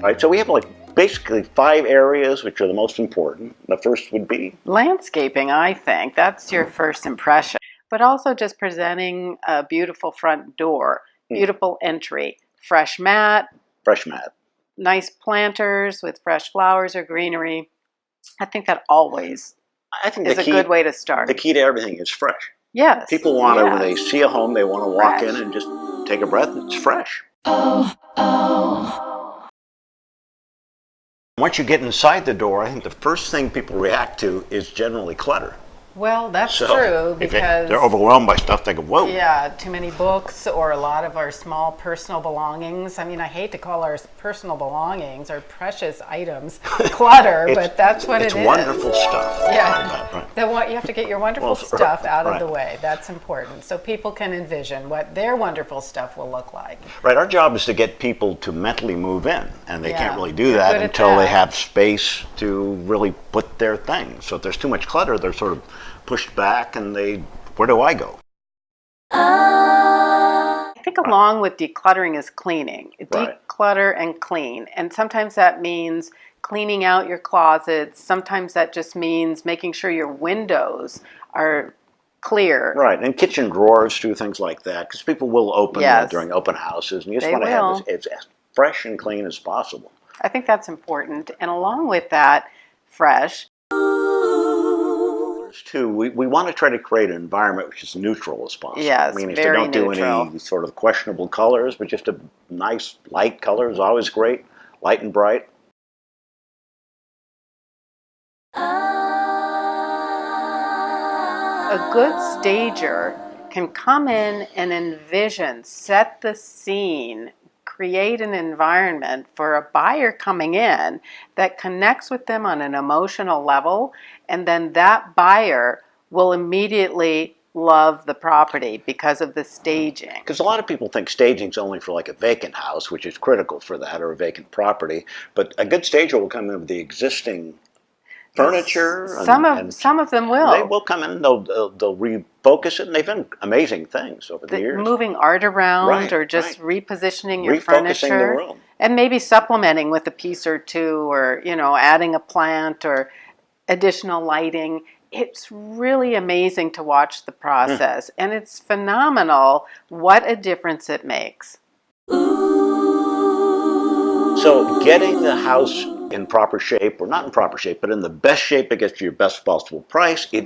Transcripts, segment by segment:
right? So we have like basically 5 areas which are the most important. The first would be landscaping, I think. That's your first impression. But also just presenting a beautiful front door, beautiful entry, fresh mat, nice planters with fresh flowers or greenery. I think that always is a good way to start. The key to everything is fresh. Yes. People want to, when they see a home, they want to walk in and just take a breath. It's fresh. Once you get inside the door, I think the first thing people react to is generally clutter. Well, that's true, because they're overwhelmed by stuff. They go, whoa. Yeah, too many books or a lot of our small personal belongings. I mean, I hate to call our personal belongings, our precious items, clutter, but that's what it is. It's wonderful stuff. Yeah, you have to get your wonderful stuff out of the way. That's important, so people can envision what their wonderful stuff will look like. Right, our job is to get people to mentally move in, and they can't really do that until they have space to really put their things. So if there's too much clutter, they're sort of pushed back, and where do I go? I think along with decluttering is cleaning. Declutter and clean. And sometimes that means cleaning out your closets. Sometimes that just means making sure your windows are clear. Right, and kitchen drawers too, things like that, because people will open during open houses, and you just want to have it as fresh and clean as possible. I think that's important. And along with that, fresh. Too, we want to try to create an environment which is neutral as possible. Yes, meaning very they don't neutral. do any sort of questionable colors, but just a nice light color is always great, light and bright. A good stager can come in and envision, set the scene, create an environment for a buyer coming in that connects with them on an emotional level, and then that buyer will immediately love the property because of the staging. Because a lot of people think staging's only for like a vacant house, which is critical for that, or a vacant property, but a good stager will come in with the existing furniture. Some of them will. They will come in, they'll refocus it, and they've done amazing things over the years. Moving art around, or just repositioning your furniture. The room. And maybe supplementing with a piece or two, or adding a plant or additional lighting. It's really amazing to watch the process, and it's phenomenal what a difference it makes. So getting the house in proper shape, or not in proper shape, but in the best shape that gets you your best possible price, you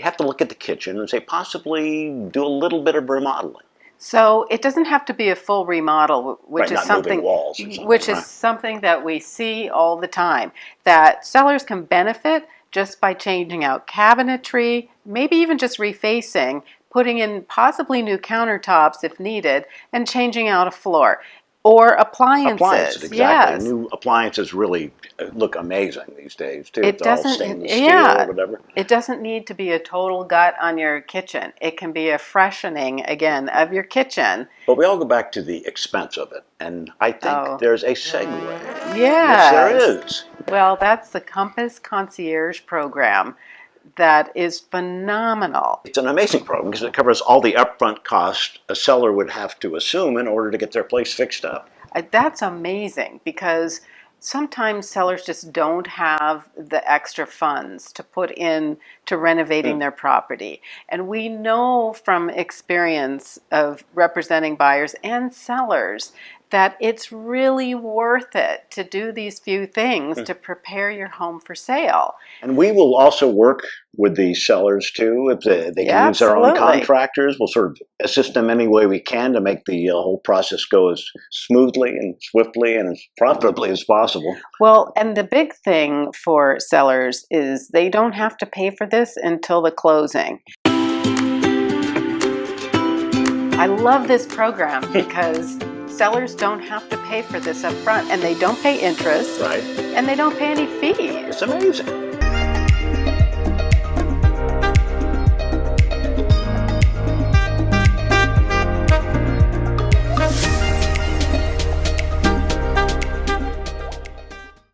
have to look at the kitchen and say possibly do a little bit of remodeling. So it doesn't have to be a full remodel, which is something that we see all the time, that sellers can benefit just by changing out cabinetry, maybe even just refacing, putting in possibly new countertops if needed, and changing out a floor. Or appliances. Exactly. Yes. New appliances really look amazing these days too. They're all stainless steel or whatever. It doesn't need to be a total gut on your kitchen. It can be a freshening again of your kitchen. But we all go back to the expense of it, and I think there's a segue. Yes. Yes, there is. Well, that's the Compass Concierge program. That is phenomenal. It's an amazing program because it covers all the upfront costs a seller would have to assume in order to get their place fixed up. That's amazing, because sometimes sellers just don't have the extra funds to put in to renovating their property. And we know from experience of representing buyers and sellers that it's really worth it to do these few things to prepare your home for sale. And we will also work with the sellers too. If they can use their own contractors, we'll sort of assist them any way we can to make the whole process go as smoothly and swiftly and as profitably as possible. Well, and the big thing for sellers is they don't have to pay for this until the closing. I love this program because sellers don't have to pay for this up front, and they don't pay interest, and they don't pay any fees. It's amazing.